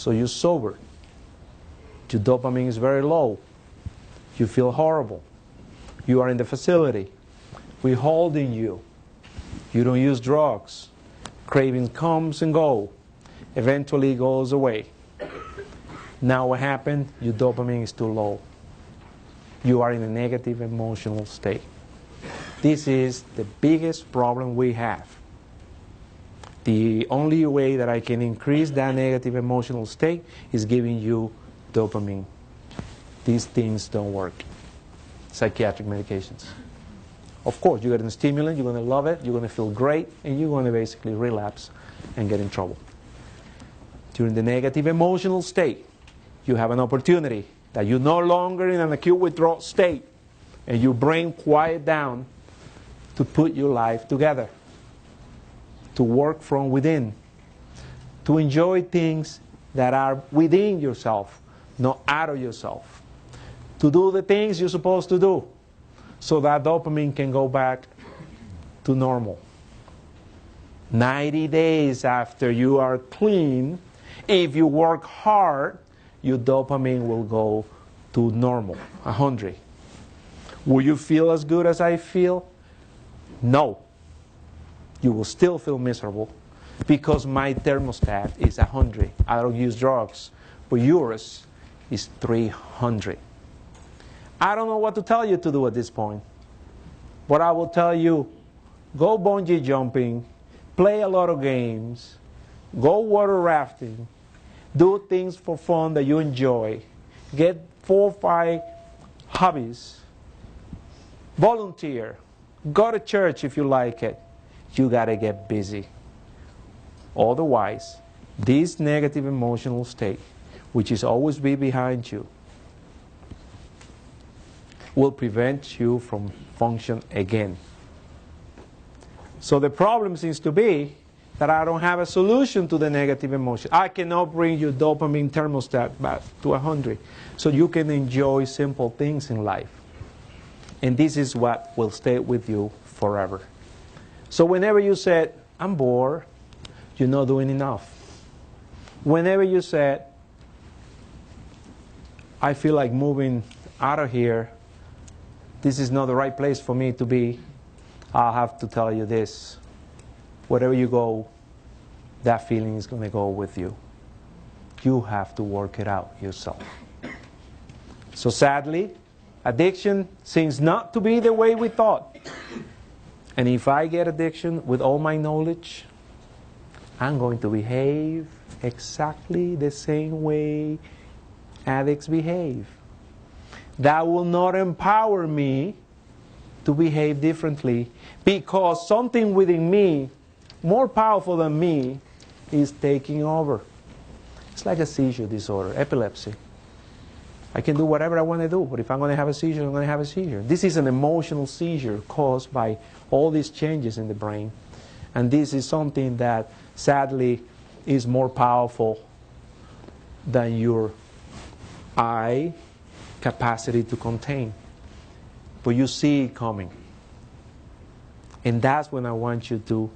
So you're sober. Your dopamine is very low. You feel horrible. You are in the facility. We're holding you. You don't use drugs. Craving comes and goes. Eventually it goes away. Now what happened? Your dopamine is too low. You are in a negative emotional state. This is the biggest problem we have. The only way that I can increase that negative emotional state is giving you dopamine. These things don't work. Psychiatric medications. Of course, you get a stimulant, you're going to love it, you're going to feel great, and you're going to basically relapse and get in trouble. During the negative emotional state, you have an opportunity that you're no longer in an acute withdrawal state, and your brain quiet down to put your life together, to work from within, to enjoy things that are within yourself, not out of yourself, to do the things you're supposed to do, so that dopamine can go back to normal. 90 days after you are clean, if you work hard, your dopamine will go to normal, 100. Will you feel as good as I feel? No. You will still feel miserable because my thermostat is 100. I don't use drugs, but yours is 300. I don't know what to tell you to do at this point, but I will tell you, go bungee jumping, play a lot of games, go water rafting, do things for fun that you enjoy, get 4 or 5 hobbies, volunteer, go to church if you like it. You got to get busy. Otherwise, this negative emotional state, which is always be behind you, will prevent you from function again. So the problem seems to be that I don't have a solution to the negative emotion. I cannot bring your dopamine thermostat back to 100 so you can enjoy simple things in life. And this is what will stay with you forever. So whenever you said, I'm bored, you're not doing enough. Whenever you said, I feel like moving out of here, this is not the right place for me to be, I'll have to tell you this. Wherever you go, that feeling is going to go with you. You have to work it out yourself. So sadly, addiction seems not to be the way we thought. And if I get addiction with all my knowledge, I'm going to behave exactly the same way addicts behave. That will not empower me to behave differently because something within me, more powerful than me, is taking over. It's like a seizure disorder, epilepsy. I can do whatever I want to do, but if I'm going to have a seizure, I'm going to have a seizure. This is an emotional seizure caused by all these changes in the brain. And this is something that, sadly, is more powerful than your eye capacity to contain. But you see it coming. And that's when I want you to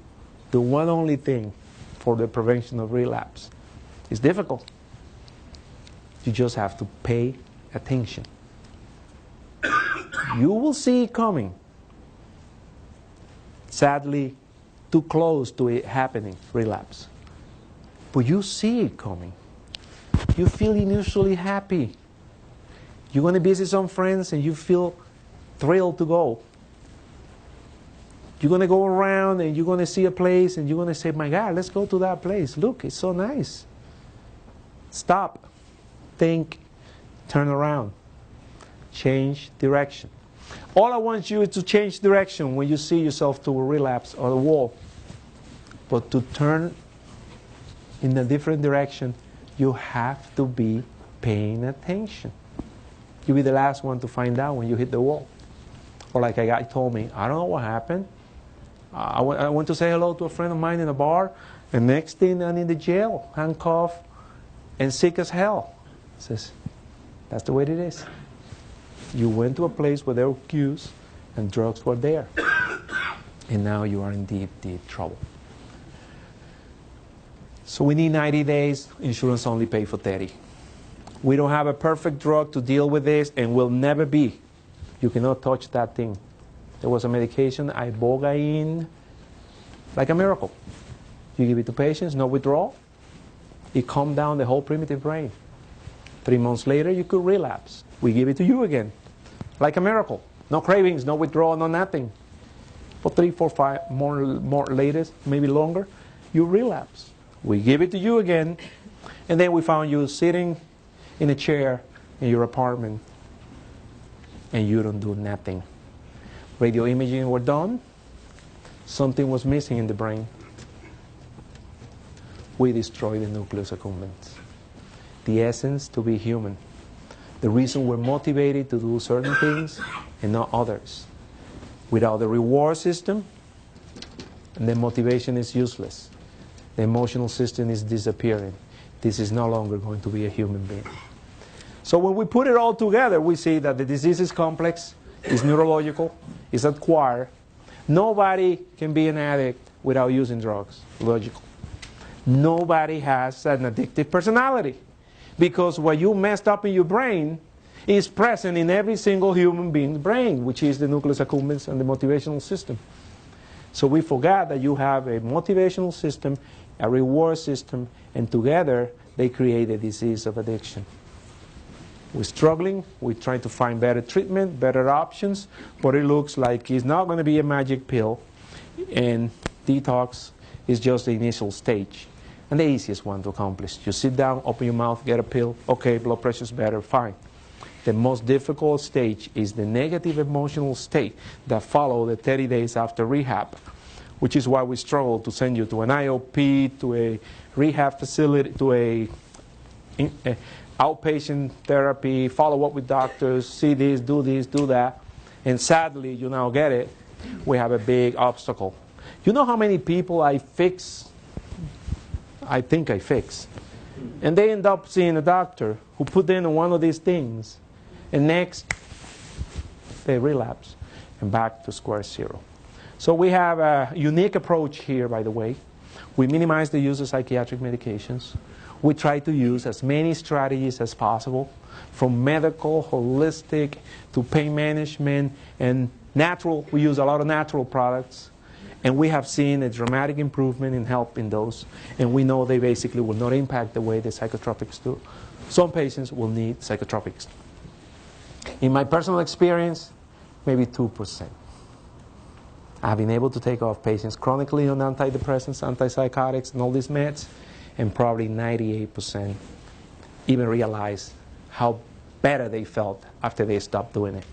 do one only thing for the prevention of relapse. It's difficult. You just have to pay attention. You will see it coming. Sadly, too close to it happening, relapse. But you see it coming. You feel initially happy. You're going to visit some friends and you feel thrilled to go. You're going to go around and you're going to see a place and you're going to say, my God, let's go to that place. Look, it's so nice. Stop. Think. Turn around. Change direction. All I want you is to change direction when you see yourself to a relapse or a wall. But to turn in a different direction, you have to be paying attention. You'll be the last one to find out when you hit the wall. Or like a guy told me, I don't know what happened. I went to say hello to a friend of mine in a bar, and next thing I'm in the jail, handcuffed, and sick as hell. He says, that's the way it is. You went to a place where there were queues, and drugs were there. And now you are in deep, deep trouble. So we need 90 days. Insurance only pay for 30. We don't have a perfect drug to deal with this, and will never be. You cannot touch that thing. There was a medication, ibogaine, like a miracle. You give it to patients, no withdrawal. It calmed down the whole primitive brain. 3 months later, you could relapse. We give it to you again, like a miracle. No cravings, no withdrawal, no nothing. For 3, 4, 5 more later, maybe longer, you relapse. We give it to you again, and then we found you sitting in a chair in your apartment, and you don't do nothing. Radio imaging were done. Something was missing in the brain. We destroy the nucleus accumbens. The essence to be human. The reason we're motivated to do certain things and not others. Without the reward system, the motivation is useless. The emotional system is disappearing. This is no longer going to be a human being. So when we put it all together, we see that the disease is complex, is neurological, is acquired. Nobody can be an addict without using drugs. Logical. Nobody has an addictive personality, because what you messed up in your brain is present in every single human being's brain, which is the nucleus accumbens and the motivational system. So we forgot that you have a motivational system, a reward system, and together they create a disease of addiction. We're struggling. We're trying to find better treatment, better options, but it looks like it's not going to be a magic pill, and detox is just the initial stage and the easiest one to accomplish. You sit down, open your mouth, get a pill, okay, blood pressure's better, fine. The most difficult stage is the negative emotional state that follows the 30 days after rehab, which is why we struggle to send you to an IOP, to a rehab facility, to a outpatient therapy, follow up with doctors, see this, do that. And sadly, you now get it, we have a big obstacle. You know how many people I think I fix, and they end up seeing a doctor who put in one of these things, and next they relapse and back to square zero. So we have a unique approach here, by the way. We minimize the use of psychiatric medications. We try to use as many strategies as possible, from medical, holistic, to pain management, and natural. We use a lot of natural products, and we have seen a dramatic improvement in health in those, and we know they basically will not impact the way the psychotropics do. Some patients will need psychotropics. In my personal experience, maybe 2%. I've been able to take off patients chronically on antidepressants, antipsychotics, and all these meds, and probably 98% even realize how better they felt after they stopped doing it.